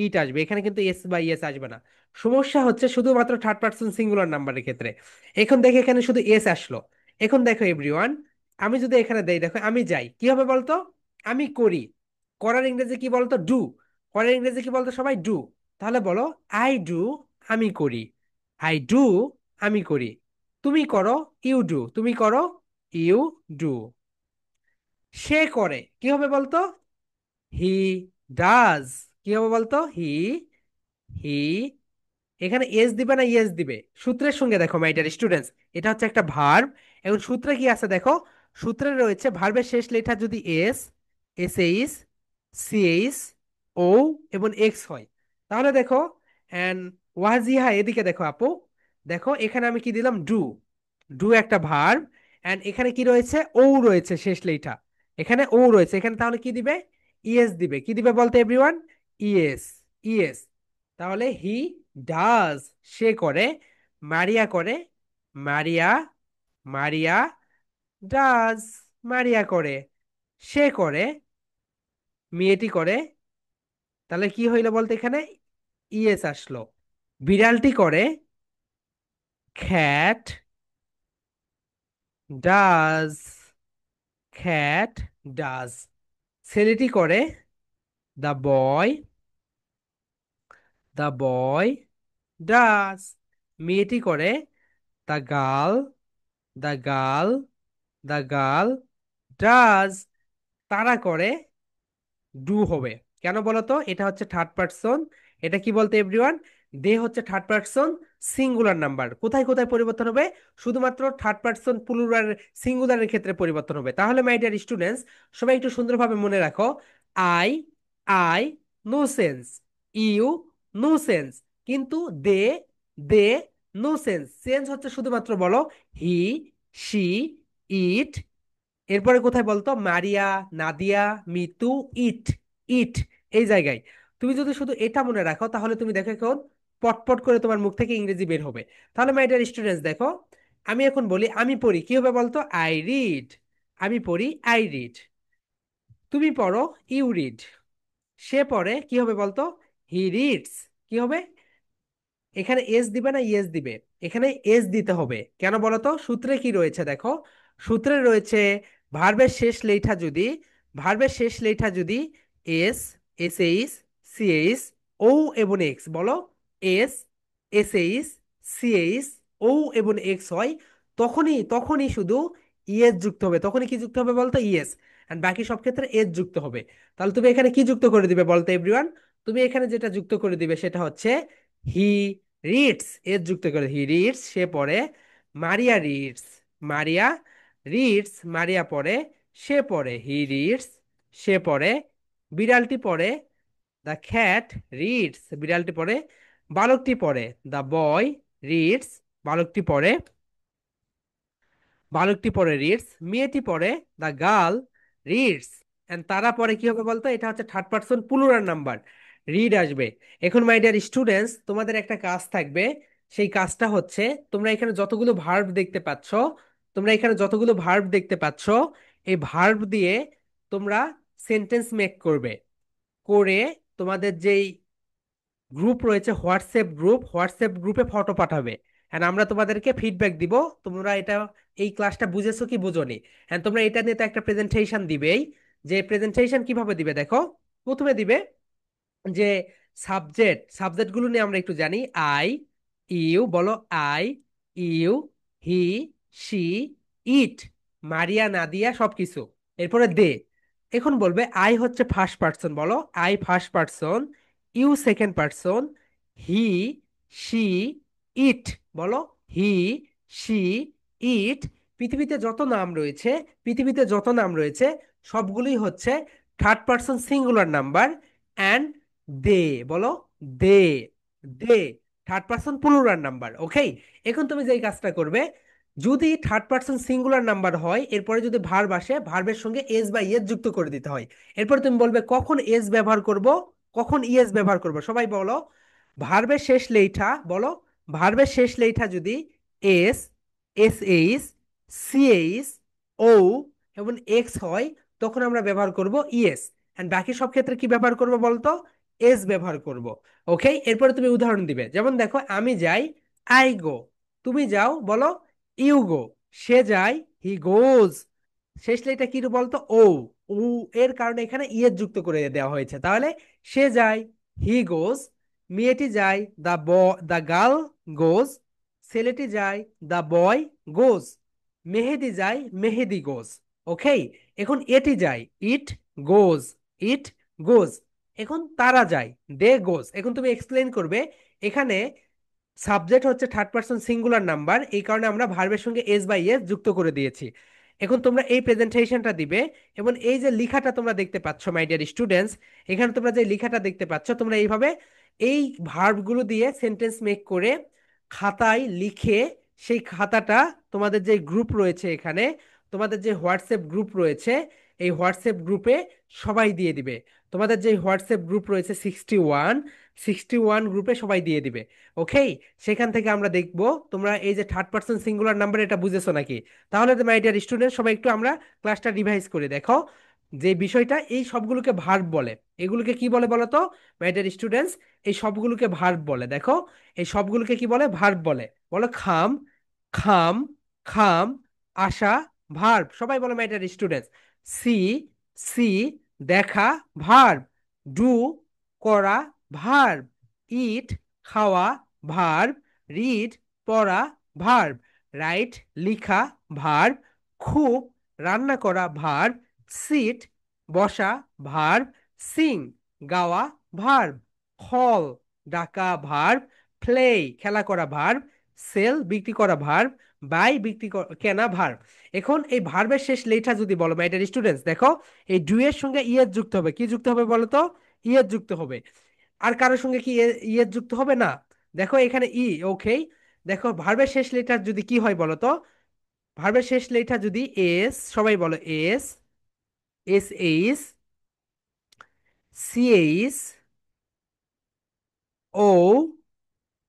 ইট আসবে। এখানে কিন্তু এস বা ইএস আসবে না। সমস্যা হচ্ছে শুধুমাত্র থার্ড পার্সন সিঙ্গুলার নাম্বারের ক্ষেত্রে। এখন দেখে এখানে শুধু এস আসলো। এখন দেখো এভরিওয়ান, আমি যদি এখানে দেই, দেখো আমি যাই, কি হবে বলতো? আমি করি। করার ইংরেজি কি বলতো? ডু। করার ইংরেজি কি বলতো সবাই? ডু। তাহলে বলো, আই ডু, আমি করি। আই ডু, আমি করি। তুমি করো, ইউ ডু, তুমি করো, ইউ ডু। সে করে, কি হবে বলতো? He does. কি হবে বলতো? হি এখানে এস দিবে না ইয়েস দিবে? সূত্রের সঙ্গে দেখো মাই ডিয়ার স্টুডেন্টস, এটা হচ্ছে একটা ভার্ব। এখন সূত্রে কি আছে দেখো, সূত্রে রয়েছে ভার্বের শেষ লেটার যদি এস, এসএইচ, সিএইচ, ও এবং এক্স হয়, তাহলে দেখো এন্ড ওয়াজিহা, এদিকে দেখো আপু, দেখো এখানে আমি কি দিলাম? ডু। ডু একটা ভার্ব। এন্ড এখানে কি রয়েছে? ও রয়েছে শেষ লেটা। এখানে ও রয়েছে, এখানে তাহলে কি দিবে? ইএস দিবে। কি দিবে বলতে এভরিওয়ান? ES, ES. তাহলে হি ডাজ, সে করে। মারিয়া করে, মারিয়া, মারিয়া ডাজ, মারিয়া করে। সে করে, মেয়েটি করে। তাহলে কি হইলো বলতে এখানে? ইএস আসলো। বিড়ালটি করে, খ্যাট ডাজ, খ্যাট ডাজ। ছেলেটি করে, the boy, the boy does. মেয়েটি করে, the girl, the girl, the girl does. তারা করে, ডু হবে। কেন বলতো? এটা হচ্ছে থার্ড পার্সন। এটা কি বলতো এভরিওয়ান? দে হচ্ছে থার্ড পার্সন সিঙ্গুলার নাম্বার। কোথায় কোথায় পরিবর্তন হবে? শুধুমাত্র থার্ড পার্সন প্লুরাল সিঙ্গুলারের ক্ষেত্রে পরিবর্তন হবে। তাহলে মাই ডিয়ার স্টুডেন্টস, সবাই একটু সুন্দরভাবে মনে রাখো। I, I, no sense. You, no sense. কিন্তু they, they, no sense. Sense হচ্ছে শুধুমাত্র বলো হি, শি, ইট। এরপরে কোথায় বলতো? মারিয়া, নাদিয়া, মিতু, ইট, ইট। এই জায়গায় তুমি যদি শুধু এটা মনে রাখো, তাহলে তুমি দেখো এখন পটপট করে তোমার মুখ থেকে ইংরেজি বের হবে। তাহলে মাই ডিয়ার স্টুডেন্টস দেখো, আমি এখন বলি আমি পড়ি, কি হবে বলতো? I read. আমি পড়ি, আই রিড। তুমি পড়ো, ইউ রিড। সে পড়ে, কি হবে বলতো? He reads. কি হবে? এখানে এস দিবে না ইয়েস দিবে? এখানে এস দিতে হবে। কেন বলো তো? সূত্রে কি রয়েছে দেখো, সূত্রে রয়েছে ভার্বের শেষ লেঠা যদি, ভার্বের শেষ লেঠা যদি S, S H, C H, O এবং এক্স, বলো S, S H, C H, O এবং এক্স হয়, তখনই তখনই শুধু ইএস যুক্ত হবে। তখনই কি যুক্ত হবে বলতো? ইএস। এন্ড বাকি সব ক্ষেত্রে এস যুক্ত হবে। তাহলে তুমি এখানে কি যুক্ত করে দিবে বলতো এভরিওয়ান? তুমি এখানে যেটা যুক্ত করে দিবে সেটা হচ্ছে হি রিডস। এর যুক্ত করে হি রিডস, সে পড়ে। মারিয়া রিডস, মারিয়া রিডস, মারিয়া পড়ে, সে পড়ে। হি রিডস, সে পড়ে। বিড়ালটি পড়ে, দ্য খ্যাট রিডস, বিড়ালটি পড়ে। বালকটি পড়ে, দ্য বয় রিডস, বালকটি পড়ে। বালকটি পড়ে রিডস। মেয়েটি পড়ে, দ্য গার্ল রিডস। এন্ড তারা পরে কি হবে বলতো? এটা হচ্ছে third person plural number, read আসবে। এখন মাই ডিয়ার স্টুডেন্টস, তোমাদের একটা কাজ থাকবে। সেই কাজটা হচ্ছে, তোমরা এখানে যতগুলো ভার্ব দেখতে পাচ্ছ, তোমরা এখানে যতগুলো ভার্ব দেখতে পাচ্ছ, এই ভার্ব দিয়ে তোমরা সেন্টেন্স মেক করবে। করে তোমাদের যেই গ্রুপ রয়েছে, হোয়াটসঅ্যাপ গ্রুপ, হোয়াটসঅ্যাপ গ্রুপে ফটো পাঠাবে। হ্যাঁ, আমরা তোমাদেরকে ফিডব্যাক দিব তোমরা এটা, এই ক্লাসটা বুঝেছো কি বুঝোনি। হ্যাঁ, তোমরা এটা নিয়ে তো একটা প্রেজেন্টেশন দিবেই। যে প্রেজেন্টেশন কিভাবে দিবে দেখো, প্রথমে দিবে যে সাবজেক্ট, সাবজেক্ট গুলো নিয়ে আমরা একটু জানি। আই, ইউ, বলো I, you, he, she, it, Maria, Nadia, সবকিছু। এরপরে দে। এখন বলবে আই হচ্ছে ফার্স্ট পার্সন, বলো I first person, you second person, he, she, it, বলো হি, শি, ইট। পৃথিবীতে যত নাম রয়েছে, পৃথিবীতে যত নাম রয়েছে সবগুলোই হচ্ছে third person singular number. And they, বলো they, they third person plural number. Okay, এখন তুমি যেই কাজটা করবে, যদি থার্ড পার্সন সিঙ্গুলার নাম্বার হয়, এরপরে যদি ভার্ব আসে, ভার্বের সঙ্গে এস বা ইএস যুক্ত করে দিতে হয়। এরপর তুমি বলবে কখন এস ব্যবহার করব, কখন ইএস ব্যবহার করব। সবাই বলো ভার্বের শেষ লেঠা, বলো ভার্বের শেষ লেঠা যদি S, S H, C H, O এবং এক্স হয়, তখন আমরা ব্যবহার করব ইএস। এন্ড বাকি সব ক্ষেত্রে কি ব্যবহার করব বলতো? এস ব্যবহার করব। ওকে, এরপরে তুমি উদাহরণ দিবে। যেমন দেখো, আমি যাই, আই গো। তুমি যাও, বলো ইউ গো। সে যায়, হি গোজ। শেষ লাইনটা কি বলতো? ও। ও এর কারণে এখানে ইয়ের যুক্ত করে দেওয়া হয়েছে। তাহলে সে যায়, হি গোজ। মেয়েটি যায়, দ্য গার্ল গোজ। ছেলেটি যায়, দ্য বয় গোজ। মেহেদি যায়, মেহেদি গোজ। ওকে, এখন এটি যায়, ইট গোজ, ইট গোজ। এখন তারা যায়, দে গোজ। এখন তুমি এক্সপ্লেন করবে এখানে সাবজেক্ট হচ্ছে থার্ড পার্সন সিঙ্গুলার নাম্বার, এই কারণে আমরা ভার্বের সঙ্গে এস বাই এস যুক্ত করে দিয়েছি। এখন তোমরা এই প্রেজেন্টেশনটা দিবে, এবং এই যে লেখাটা তোমরা দেখতে পাচ্ছ মাই ডিয়ার স্টুডেন্টস, এখানে তোমরা যে লেখাটা দেখতে পাচ্ছ, তোমরা এইভাবে এই ভার্বগুলো দিয়ে সেন্টেন্স মেক করে খাতায় লিখে, সেই খাতাটা তোমাদের যে গ্রুপ রয়েছে এখানে, তোমাদের যে হোয়াটসঅ্যাপ গ্রুপ রয়েছে, এই হোয়াটসঅ্যাপ গ্রুপে সবাই দিয়ে দিবে। তোমাদের যে হোয়াটসঅ্যাপ গ্রুপ রয়েছে 61, 61 গ্রুপে সবাই দিয়ে দিবে। ওকে, সেখান থেকে আমরা দেখব তোমরা এই যে থার্ড পার্সন সিঙ্গুলার নাম্বার এটা বুঝেছো নাকি। তাহলে তো মাই ডিয়ার স্টুডেন্ট, সবাই একটু আমরা ক্লাসটা রিভাইজ করে দেখো যে বিষয়টা, এই সবগুলোকে ভার্ব বলে। এগুলোকে কি বলে বলো তো মাই ডিয়ার স্টুডেন্টস? এই সবগুলোকে ভার্ব বলে। দেখো, এই সবগুলোকে কি বলে? ভার্ব বলে। বলো খাম, খাম, খাম। আসা, ভার্ব। সবাই বলো my dear students. See, see, দেখা, ভার্ব। ডু, করা, ভার্ব। ইট, খাওয়া, ভার্ব। রিড, পড়া, ভার্ব। রাইট, লিখা, ভার্ব। খুব, রান্না করা, ভার্ব। সিট, বসা, ভার্ব। সিং, গাওয়া, ভার্ব। কল, ডাকা, ভার্ব। প্লে, খেলা করা, ভার্ব। সেল, বিক্রি করা, ভার্ব। বাই, কেনা, ভার্ব। এখন এই ভার্বের শেষ লেটা যদি বলো মাই ডিয়ার স্টুডেন্টস, দেখো এই ডু এর সঙ্গে ইয়ের যুক্ত হবে। কি যুক্ত হবে বলো তো? ইয়ের যুক্ত হবে। আর কারোর সঙ্গে কি ইয়ের যুক্ত হবে না? দেখো এখানে ই। ওকে, দেখো ভার্বের শেষ লেটার যদি কি হয় বলো তো? ভার্বের শেষ লেটার যদি এস, সবাই বলো S, S H, C H, O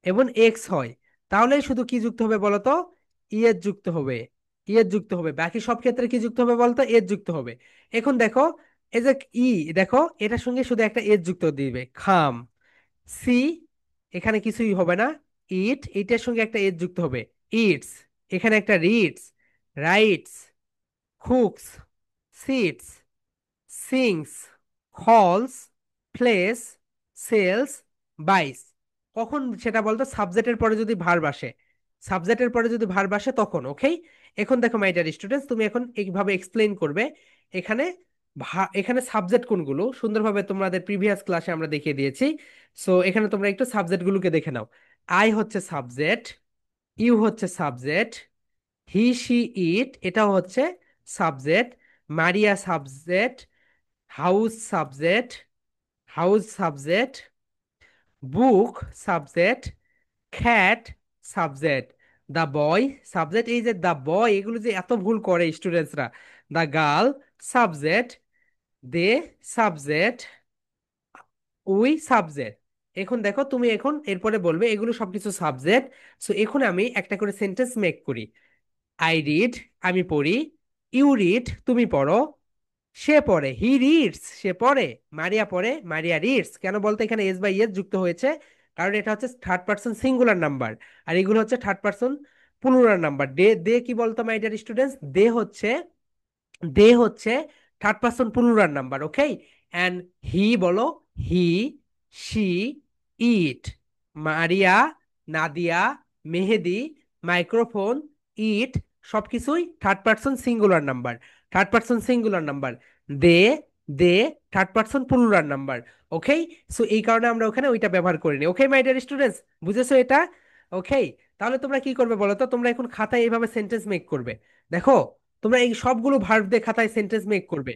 এবং এক্স হয়, তাহলে শুধু কি যুক্ত হবে বলো তো? ইয়ের যুক্ত হবে, ইয়ের যুক্ত হবে। বাকি সব ক্ষেত্রে কি যুক্ত হবে বলতো? এর যুক্ত হবে। এখন দেখো এই যে ই, দেখো এটার সঙ্গে শুধু একটা এর যুক্ত দিবে, খাম। সি, এখানে কিছুই হবে না। ইট, ইটের সঙ্গে একটা এজ যুক্ত হবে, ইটস। এখানে একটা reads, writes, cooks, sits, sings, calls, plays, sells, buys. কখন সেটা বলতো? সাবজেক্টের পরে যদি ভার্ব আসে, সাবজেক্টের পরে যদি ভার্ব আসে তখন। ওকে, এখন দেখো মাই ডিয়ার স্টুডেন্টস, তুমি এখন এইভাবে এক্সপ্লেইন করবে। এখানে এখানে সাবজেক্ট কোনগুলো সুন্দরভাবে তোমাদের প্রিভিয়াস ক্লাসে আমরা দেখিয়ে দিয়েছি। সো এখানে তোমরা একটু সাবজেক্ট গুলোকে দেখে নাও। আই হচ্ছে সাবজেক্ট, ইউ হচ্ছে সাবজেক্ট, হি সি ইট এটাও হচ্ছে subject, Maria subject, house subject, house subject, book subject, cat subject, the boy subject. এই যে দ্য বয়, এগুলো যে এত ভুল করে স্টুডেন্টসরা। The girl subject, they subject, we subject. এখন দেখো তুমি এখন এরপরে বলবে এগুলো সবকিছু সাবজেক্ট। সো এখন আমি একটা করে সেন্টেন্স মেক করি। আই রিড, আমি পড়ি, ইউ রিড, তুমি পড়ো, সে পড়ে, হি রিডস, সে পড়ে, মারিয়া পড়ে, মারিয়া রিডস। কেন বলতো এখানে এস বাই এস যুক্ত হয়েছে? কারণ এটা হচ্ছে থার্ড পার্সন সিঙ্গুলার নাম্বার, আর এগুলো হচ্ছে third person plural number. They, they কি বলতো মাই ডিয়ার স্টুডেন্টস? দে হচ্ছে third person plural number. Okay, and he বলো, he, she, it, Maria, Nadia, Mehedi, microphone, it, সবকিছুই third person singular number. Third person singular number. They, they third person plural number. Okay, so এই কারণে আমরা ওখানে ওইটা ব্যবহার করিনি। ওকে মাই ডিয়ার স্টুডেন্টস, বুঝেছো এটা? ওকে, তাহলে তোমরা কি করবে বলো তো? তোমরা এখন খাতায় এইভাবে সেন্টেন্স মেক করবে। দেখো, তোমরা এই সবগুলো ভার্ব দিয়ে খাতায় সেন্টেন্স মেক করবে।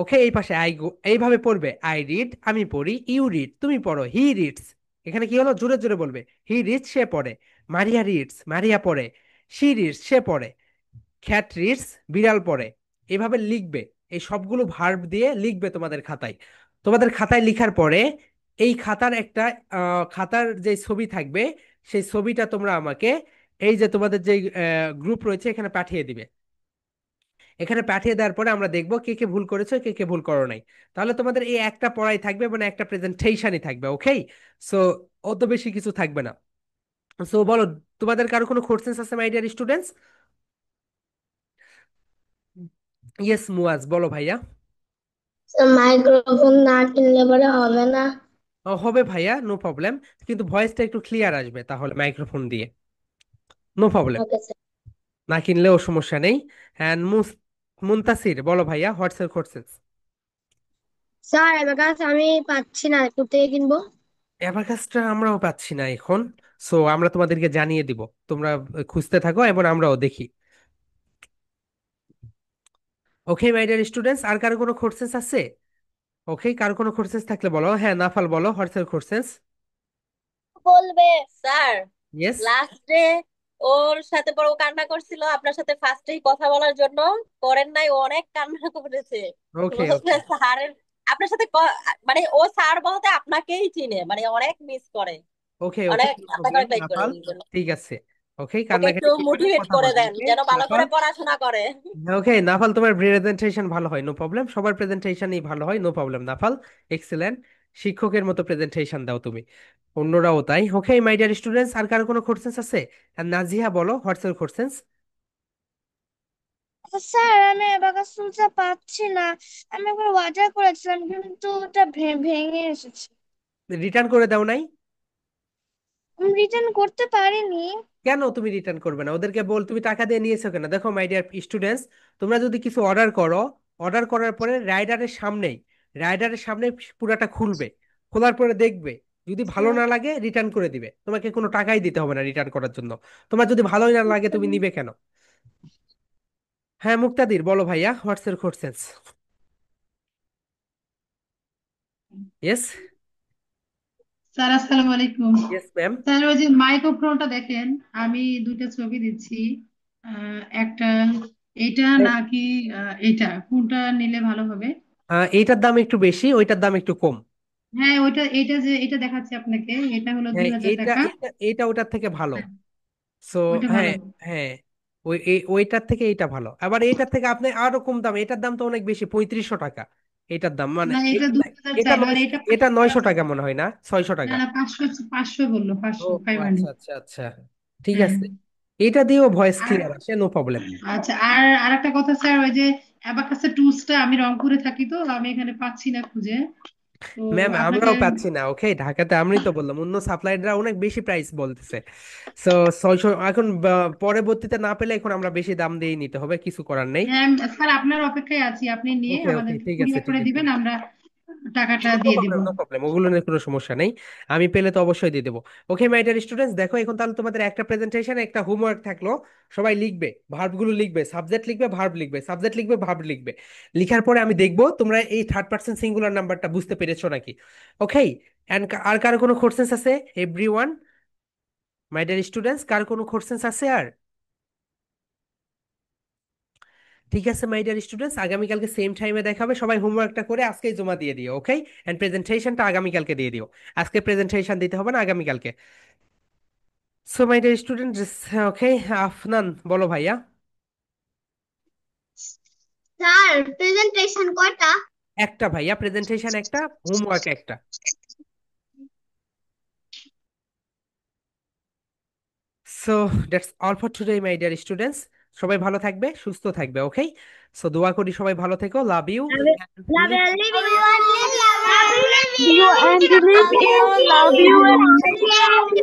ওকে, এই পাশে আই গো, এইভাবে পড়বে। আই রিড, আমি পড়ি, ইউ রিড, তুমি পড়ো, হি রিডস। এখানে কি হলো? জোরে জোরে বলবে। হি রিডস, সে পড়ে, মারিয়া রিডস, মারিয়া পড়ে, শি রিডস, সে পড়ে, খ্যাট রিডস, বিড়াল পড়ে। এভাবে লিখবে, এই সবগুলো ভার্ব দিয়ে লিখবে তোমাদের খাতায়। তোমাদের খাতায় লিখার পরে এই খাতার একটা খাতার যে ছবি থাকবে, সেই ছবিটা তোমরা আমাকে এই যে তোমাদের যে গ্রুপ রয়েছে এখানে পাঠিয়ে দিবে। এখানে পাঠিয়ে দেওয়ার পরে আমরা দেখবো কে কে ভুল করেছো, কে কে ভুল করো নাই। তাহলে তোমাদের এই একটা পড়াই থাকবে, মানে একটা প্রেজেন্টেশনই থাকবে। ওকে, সো অত বেশি কিছু থাকবে না। সো বলো, তোমাদের কারো কোনো কোশ্চেন্স আছে মাই ডিয়ার স্টুডেন্টস? ইয়েস মুয়াজ, বলো ভাইয়া। মাইক্রোফোন না কিনলে পরে হবে না? হবে ভাইয়া, নো প্রবলেম, কিন্তু ভয়েসটা একটু ক্লিয়ার আসবে তাহলে মাইক্রোফোন দিয়ে। No problem, okay sir. না কিনলেও সমস্যা নেই। অ্যান্ড মুনতাসির, বলো ভাইয়া, হোয়াটস এর কোশ্চেন্স? স্যার এবার আমি পাচ্ছি না, কোথা থেকে কিনবো? অ্যাবাকাসটা আমরাও পাচ্ছি না এখন। সো আমরা তোমাদেরকে জানিয়ে দিব, তোমরা খুঁজতে থাকো এবং আমরাও দেখি। ওকে মাই ডিয়ার স্টুডেন্টস, আর কারো কোনো কোশ্চেন্স আছে? ওকে, কারো কোনো কোশ্চেন্স থাকলে বলো। হ্যাঁ, নাফাল বলো, হোয়াটস এর কোশ্চেন্স? বলবে স্যার, ইয়েস। লাস্টে ওর সাথে পরে ও কান্না করছিল আপনার সাথে ফার্স্টেই কথা বলার জন্য, করেন নাই, ও অনেক কান্না করেছে। ওকে, বলছে ওকে, স্যারের আপনার সাথে মানে ও স্যার বলতে আপনাকেই চিনে, মানে অনেক মিস করে, ওকে, ওকে, অনেক নো আপনাকে প্রবলেম অনেক লাইক করে নাফাল, এই জন্য। ঠিক আছে। ওকে, ওকে একটু কান্নাকাটি করবে না, মোটিভেট কথা করে বলবে। দেন ওকে যেন ভালো নাফাল। করে পড়াশোনা করে। ওকে নাফাল, তোমার প্রেজেন্টেশন ভালো হয়, নো প্রবলেম, সবার প্রেজেন্টেশনই ভালো হয়, নো প্রবলেম নাফাল। এক্সেলেন্ট, শিক্ষকের মতো প্রেজেন্টেশন দাও তুমি, অন্যরাও তাই। ওকে মাই ডিয়ার স্টুডেন্টস, আর কারো কোনো কোশ্চেন্স আছে? আর নাজিহা বলো, হোয়াটস এর কোশ্চেন্স? স্যার আমি এবার শুনতে পাচ্ছি না। আমি একবার অর্ডার করেছিলাম কিন্তু ওটা ভেঙে এসেছে। রিটার্ন করে দাও নাই? আমি রিটার্ন করতে পারিনি। কেন তুমি রিটার্ন করবে না? ওদেরকে বল, তুমি টাকা দিয়ে নিয়েছো কেন? দেখো মাই ডিয়ার স্টুডেন্টস, তোমরা যদি কিছু অর্ডার করো, অর্ডার করার পরে রাইডারের সামনে পুরাটা খুলবে, খোলার পরে দেখবে, যদি ভালো না লাগে রিটার্ন করে দিবে, তোমাকে কোনো টাকাই দিতে হবে না রিটার্ন করার জন্য। তোমার যদি ভালোই না লাগে তুমি নিবে কেন? হ্যাঁ মুক্তাদির, বলো ভাইয়া, হোয়াটস এর কোশ্চেন্স? ইয়েস। স্যার আসসালামু আলাইকুম। Yes ma'am. স্যার ওই যে মাইক্রোফোনটা দেখেন, আমি দুইটা ছবি দিচ্ছি। একটা এইটা নাকি এইটা, কোনটা নিলে ভালো হবে? এইটার দাম একটু বেশি, ওইটার দাম একটু কম। হ্যাঁ ওইটা, এইটা যে এটা দেখাচ্ছি আপনাকে, এটা হলো হ্যাঁ, 2000 এইটা টাকা। এইটা এইটা ওটার থেকে ভালো। হ্যাঁ, সো ওইটা ভালো। হ্যাঁ, হ্যাঁ, ওইটার থেকে এইটা ভালো। আবার এইটার থেকে আপনি আরো কম দাম, এটার দাম তো অনেক বেশি, 3500 টাকা। এটার দাম মানে না, এটা 2000 এটা চাইলো আর 900, এটা এটা 500 টাকা 900 টাকা বললো। মনে হয়, না 600 না টাকা? না, 500, 500 বললো, ও 500, ফাইভ আচ্ছা হান্ড্রেড আচ্ছা আচ্ছা, ঠিক হ্যাঁ। আছে, এটা দিয়েও ভয়েস আর ক্লিয়ার আসে, নো প্রবলেম। আচ্ছা, আর আরেকটা কথা স্যার, ওই যে অ্যাবাকাসের টুলসটা আমি রংপুরে থাকি, তো আমি এখানে পাচ্ছি না খুঁজে, তো ম্যাম আপনাকে। আমরাও পাচ্ছি না, ওকে, ঢাকাতে আমি তো বললাম অন্য সাপ্লায়াররা অনেক বেশি প্রাইস বলতেছে। সো 600 এখন পরবর্তীতে না পেলে এখন আমরা বেশি দাম দিয়ে নিতে হবে, কিছু করার নেই। হ্যাঁ স্যার, আপনার অপেক্ষায় আছি, আপনি নিয়ে ওকে ওকে, আমাদের ঠিক আছে কুরিয়ার ঠিক করে আছে দিবেন, ঠিক আছে, আমরা টাকাটা নো দিয়ে দিব। প্রবলেম নো প্রবলেম, ওগুলো নিয়ে কোনো সমস্যা নেই, আমি পেলে তো অবশ্যই দিয়ে দেবো। ওকে মাই ডিয়ার স্টুডেন্টস, দেখো এখন তাহলে তোমাদের একটা প্রেজেন্টেশন একটা হোমওয়ার্ক থাকলো, সবাই লিখবে, ভার্বগুলো লিখবে, সাবজেক্ট লিখবে, ভার্ব লিখবে, সাবজেক্ট লিখবে, ভার্ব লিখবে। লিখার পরে আমি দেখবো তোমরা এই থার্ড পার্সন সিঙ্গুলার নাম্বারটা বুঝতে পেরেছো নাকি। ওকে, এন্ড আর কারো কোনো কোশ্চেন্স আছে? এভরিওয়ান, মাই ডিয়ার স্টুডেন্টস, কার কোনো কোশ্চেন্স আছে আর? ঠিক আছে মাই ডিয়ার স্টুডেন্টস, আগামীকালকে সেম টাইমে দেখা হবে, সবাই হোমওয়ার্কটা করে আজকেই জমা দিয়ে দিও, ওকে, এন্ড প্রেজেন্টেশনটা আগামীকালকে দিয়ে দিও, আজকে প্রেজেন্টেশন দিতে হবে না, আগামীকালকে। সো মাই ডিয়ার স্টুডেন্ট, ওকে, আফনান বলো ভাইয়া। স্যার প্রেজেন্টেশন কয়টা? একটা ভাইয়া, প্রেজেন্টেশন একটা, হোমওয়ার্ক একটা। So that's all for today my dear students, সবাই ভালো থাকবে, সুস্থ থাকবে, ওকে। সো দোয়া করি সবাই ভালো থেকো, love you. Love you, love you, love you, and leave you.